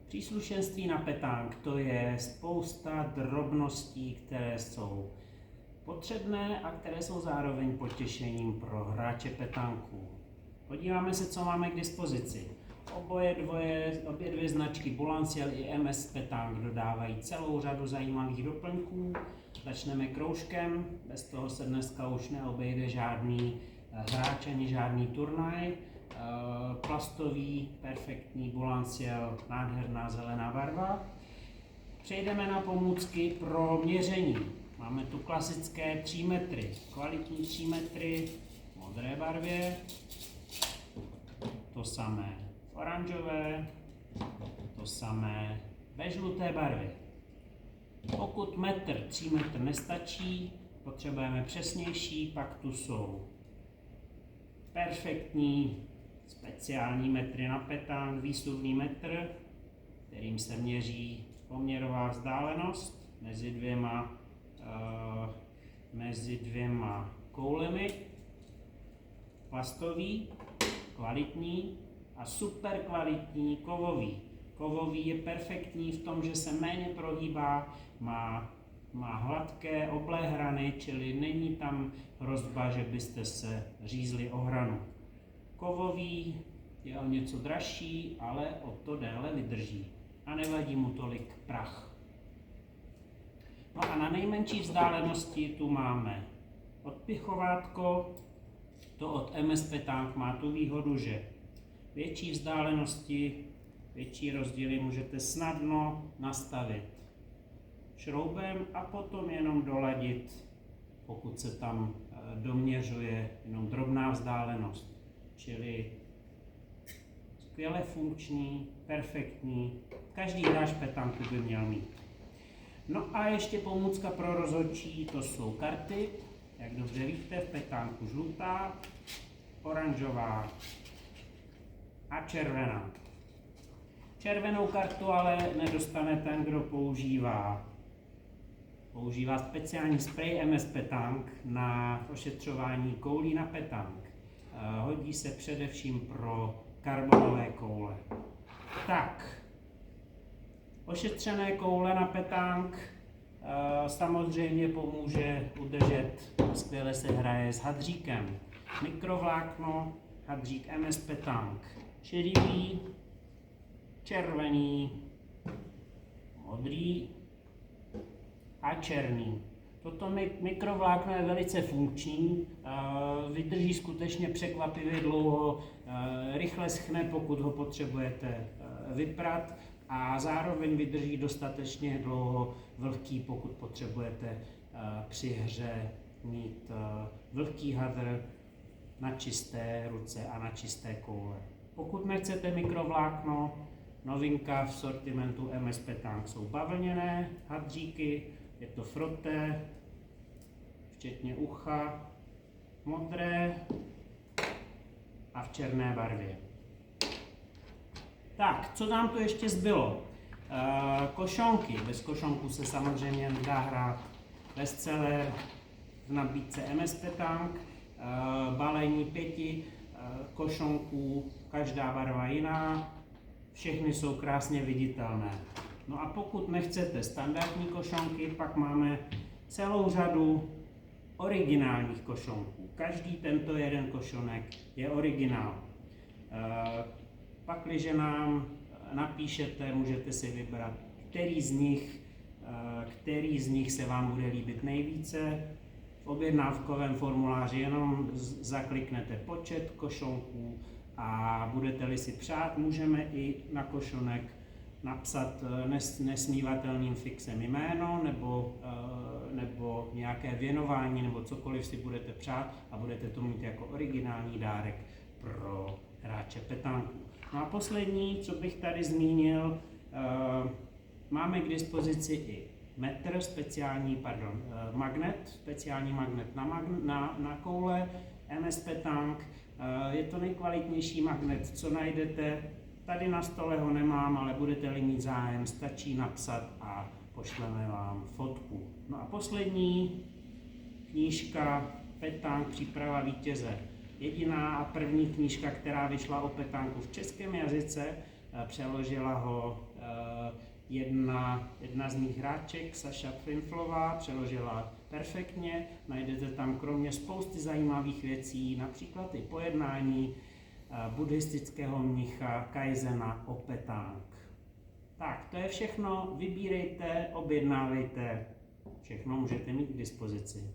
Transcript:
Příslušenství na petánk, to je spousta drobností, které jsou potřebné a které jsou zároveň potěšením pro hráče petánku. Podíváme se, co máme k dispozici. Obě dvě značky Boulenciel i MS Petanque dodávají celou řadu zajímavých doplňků. Začneme kroužkem, bez toho se dneska už neobejde žádný hráč ani žádný turnaj. Plastový, perfektní Boulenciel, nádherná zelená barva. Přejdeme na pomůcky pro měření. Máme tu klasické 3 metry, kvalitní 3 metry v modré barvě, to samé v oranžové, to samé ve žluté barvě. Pokud 3 metr nestačí, potřebujeme přesnější, pak tu jsou perfektní speciální metry na petánk, výsuvný metr, kterým se měří poměrová vzdálenost mezi dvěma koulemi. Plastový, kvalitní a super kvalitní kovový. Kovový je perfektní v tom, že se méně prohýbá, má hladké oblé hrany, čili není tam hrozba, že byste se řízli o hranu. Kovový je o něco dražší, ale o to déle vydrží a nevadí mu tolik prach. No a na nejmenší vzdálenosti tu máme odpichovátko, to od MS Petanque má tu výhodu, že větší vzdálenosti, větší rozdíly můžete snadno nastavit šroubem a potom jenom doladit, pokud se tam doměřuje jenom drobná vzdálenost. Čili skvěle funkční, perfektní, každý hráč petanku by měl mít. No a ještě pomůcka pro rozhodčí, to jsou karty, jak dobře víte, v petánku žlutá, oranžová a červená. Červenou kartu ale nedostane ten, kdo používá speciální sprej MS Petanque na ošetřování koulí na petank. Hodí se především pro karbonové koule. Tak, ošetřené koule na petank samozřejmě pomůže udržet, skvěle se hraje s hadříkem. Mikrovlákno, hadřík MS Petanque, šedivý, červený, modrý a černý. Toto mikrovlákno je velice funkční, vydrží skutečně překvapivě dlouho, rychle schne, pokud ho potřebujete vyprat, a zároveň vydrží dostatečně dlouho vlhký, pokud potřebujete při hře mít vlhký hadr na čisté ruce a na čisté koule. Pokud nechcete mikrovlákno, novinka v sortimentu MS Petanque jsou bavlněné hadříky, je to frotté, včetně ucha, modré a v černé barvě. Tak, co nám tu ještě zbylo? Košonky. Bez košonku se samozřejmě nedá hrát. Bestseller v nabídce MS Petanque, balení 5 košonků, každá barva jiná, všechny jsou krásně viditelné. No a pokud nechcete standardní košonky, pak máme celou řadu originálních košonků. Každý tento jeden košonek je originál. Pakliže nám napíšete, můžete si vybrat, který z nich se vám bude líbit nejvíce. V objednávkovém formuláři jenom zakliknete počet košonků a budete-li si přát, můžeme i na košonek napsat nesmívatelným fixem jméno nebo nějaké věnování nebo cokoliv si budete přát a budete to mít jako originální dárek pro hráče petanku. No a poslední, co bych tady zmínil, máme k dispozici i metr, speciální magnet na koule MS Petanque. Je to nejkvalitnější magnet, co najdete. Tady na stole ho nemám, ale budete-li mít zájem, stačí napsat a pošleme vám fotku. No a poslední knížka Petanque, příprava vítěze. Jediná a první knížka, která vyšla o petánku v českém jazyce, přeložila ho jedna z mých hráček, Saša Fimflová, přeložila perfektně. Najdete tam kromě spousty zajímavých věcí, například i pojednání buddhistického mnicha Kaizena Opetang. Tak, to je všechno. Vybírejte, objednávejte. Všechno můžete mít k dispozici.